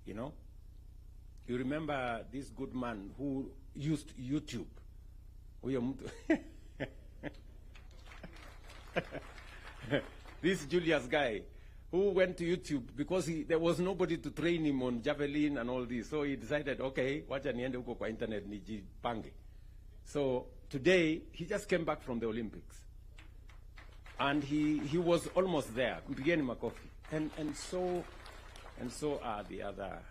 You know? You remember this good man who used YouTube? This Julius guy who went to YouTube because there was nobody to train him on javelin and all this. So he decided, okay, wacha niende huko kwa internet nijipange. So today, he just came back from the Olympics. And he was almost there, Mpigeni makofi. And so are the other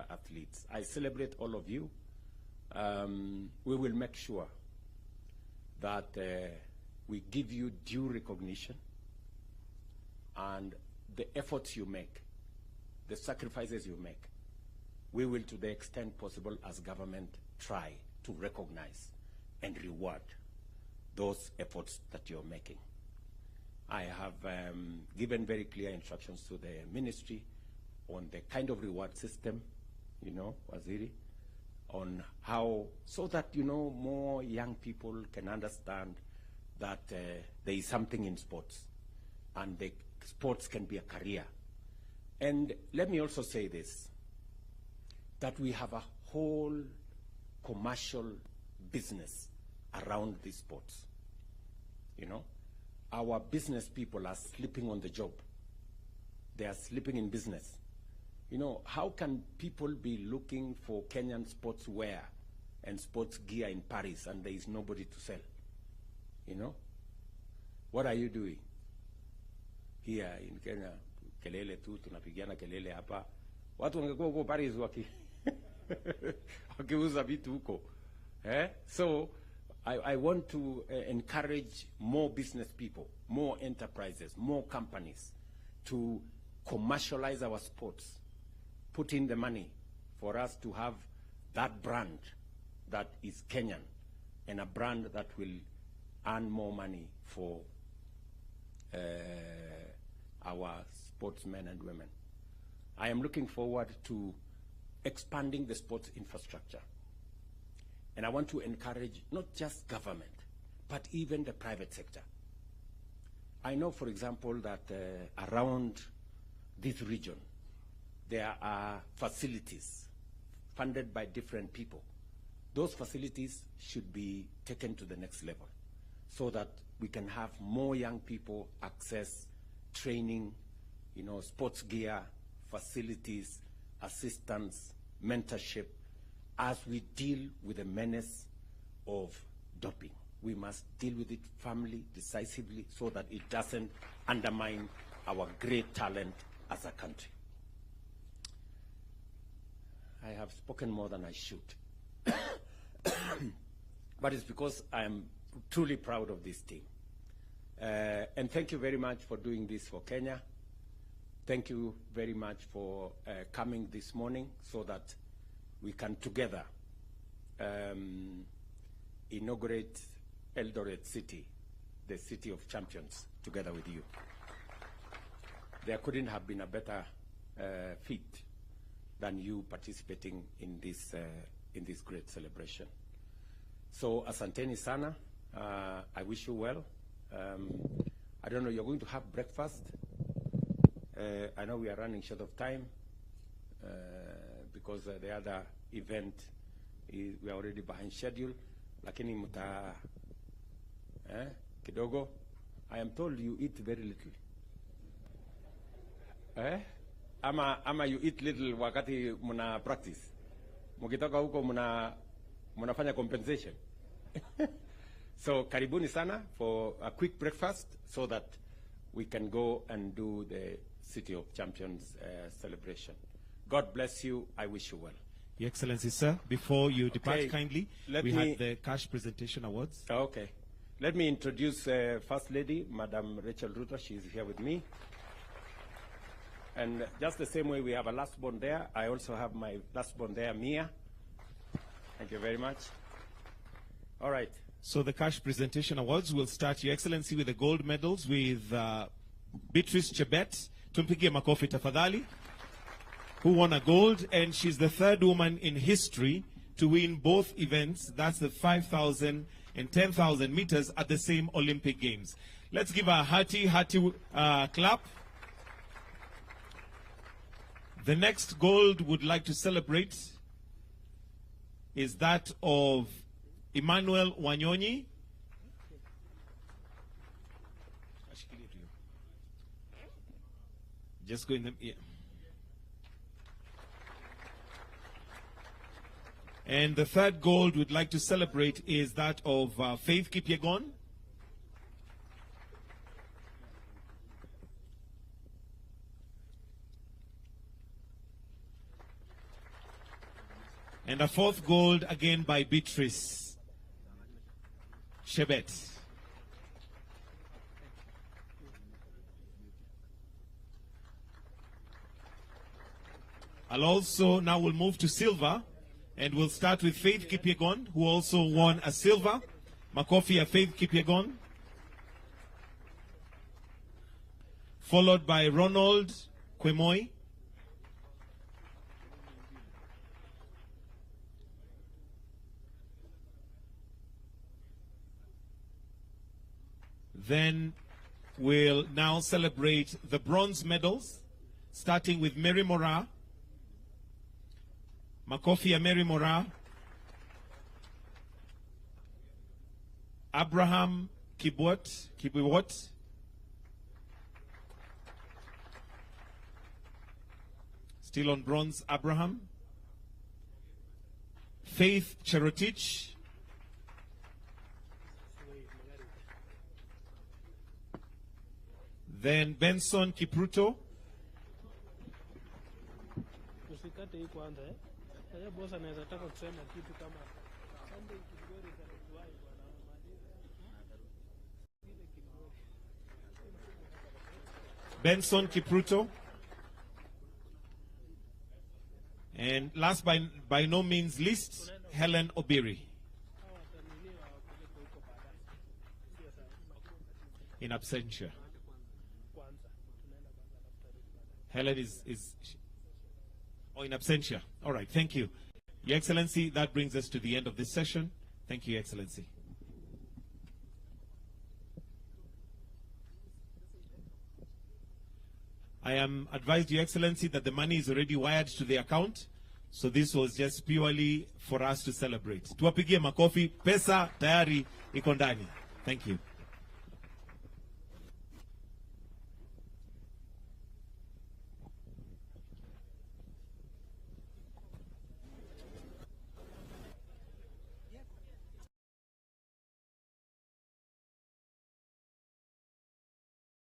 athletes. I celebrate all of you. We will make sure that we give you due recognition, and the efforts you make, the sacrifices you make, we will, to the extent possible as government, try to recognize and reward those efforts that you're making. I have given very clear instructions to the ministry on the kind of reward system, you know, Waziri, on how, so that, you know, more young people can understand that there is something in sports, and the sports can be a career. And let me also say this, that we have a whole commercial business around these sports. You know, our business people are sleeping on the job. They are sleeping in business. You know, how can people be looking for Kenyan sports wear and sports gear in Paris and there is nobody to sell? You know, what are you doing here in Kenya? Kelele tu, tunapigiana kelele hapa. Watu wangekuwa huko Paris wakiuza vitu huko. So I want to encourage more business people, more enterprises, more companies to commercialize our sports, put in the money for us to have that brand that is Kenyan, and a brand that will earn more money for our sportsmen and women. I am looking forward to expanding the sports infrastructure. And I want to encourage not just government, but even the private sector. I know, for example, that around this region, there are facilities funded by different people. Those facilities should be taken to the next level so that we can have more young people access training, you know, sports gear, facilities, assistance, mentorship, as we deal with the menace of doping. We must deal with it firmly, decisively, so that it doesn't undermine our great talent as a country. I have spoken more than I should. But it's because I am truly proud of this team. And thank you very much for doing this for Kenya. Thank you very much for coming this morning so that we can together inaugurate Eldoret City, the city of champions, together with you. There couldn't have been a better feat than you participating in this great celebration. So asanteni sana. I wish you well. I don't know, you're going to have breakfast. I know we are running short of time because the other event we are already behind schedule. Lakini muta kidogo. I am told you eat very little. Ama you eat little wakati muna practice. Mukitoka huko munafanya compensation. So karibuni sana for a quick breakfast so that we can go and do the City of Champions celebration. God bless you. I wish you well. Your Excellency, sir, before you depart Okay, kindly, we had the cash presentation awards. Okay. Let me introduce First Lady, Madam Rachel Ruto. She is here with me. And just the same way we have a last born there, I also have my last born there, Mia. Thank you very much. All right. So the cash presentation awards will start, Your Excellency, with the gold medals with Beatrice Chebet, Tumpigie makofi tafadhali, who won a gold, and she's the third woman in history to win both events. That's the 5,000 and 10,000 meters at the same Olympic Games. Let's give a hearty clap. The next gold would like to celebrate is that of Emmanuel Wanyonyi. Just go in the... Yeah. And the third gold we'd like to celebrate is that of Faith Kipyegon. And a fourth gold again by Beatrice Chebet. Now we'll move to silver, and we'll start with Faith Kipyegon, who also won a silver. Makofi at Faith Kipyegon. Followed by Ronald Kwemoi. Then we'll now celebrate the bronze medals, starting with Mary Mora. Makofi ya Mary Mora. Abraham Kibiwot. Still on bronze, Abraham. Faith Cherotich. Then Benson Kipruto. Benson Kipruto. And last by no means least, Helen Obiri. In absentia. Helen is in absentia. All right, thank you. Your Excellency, that brings us to the end of this session. Thank you, Your Excellency. I am advised, Your Excellency, that the money is already wired to the account. So this was just purely for us to celebrate. Tuwapigie makofi, pesa tayari iko ndani. Thank you.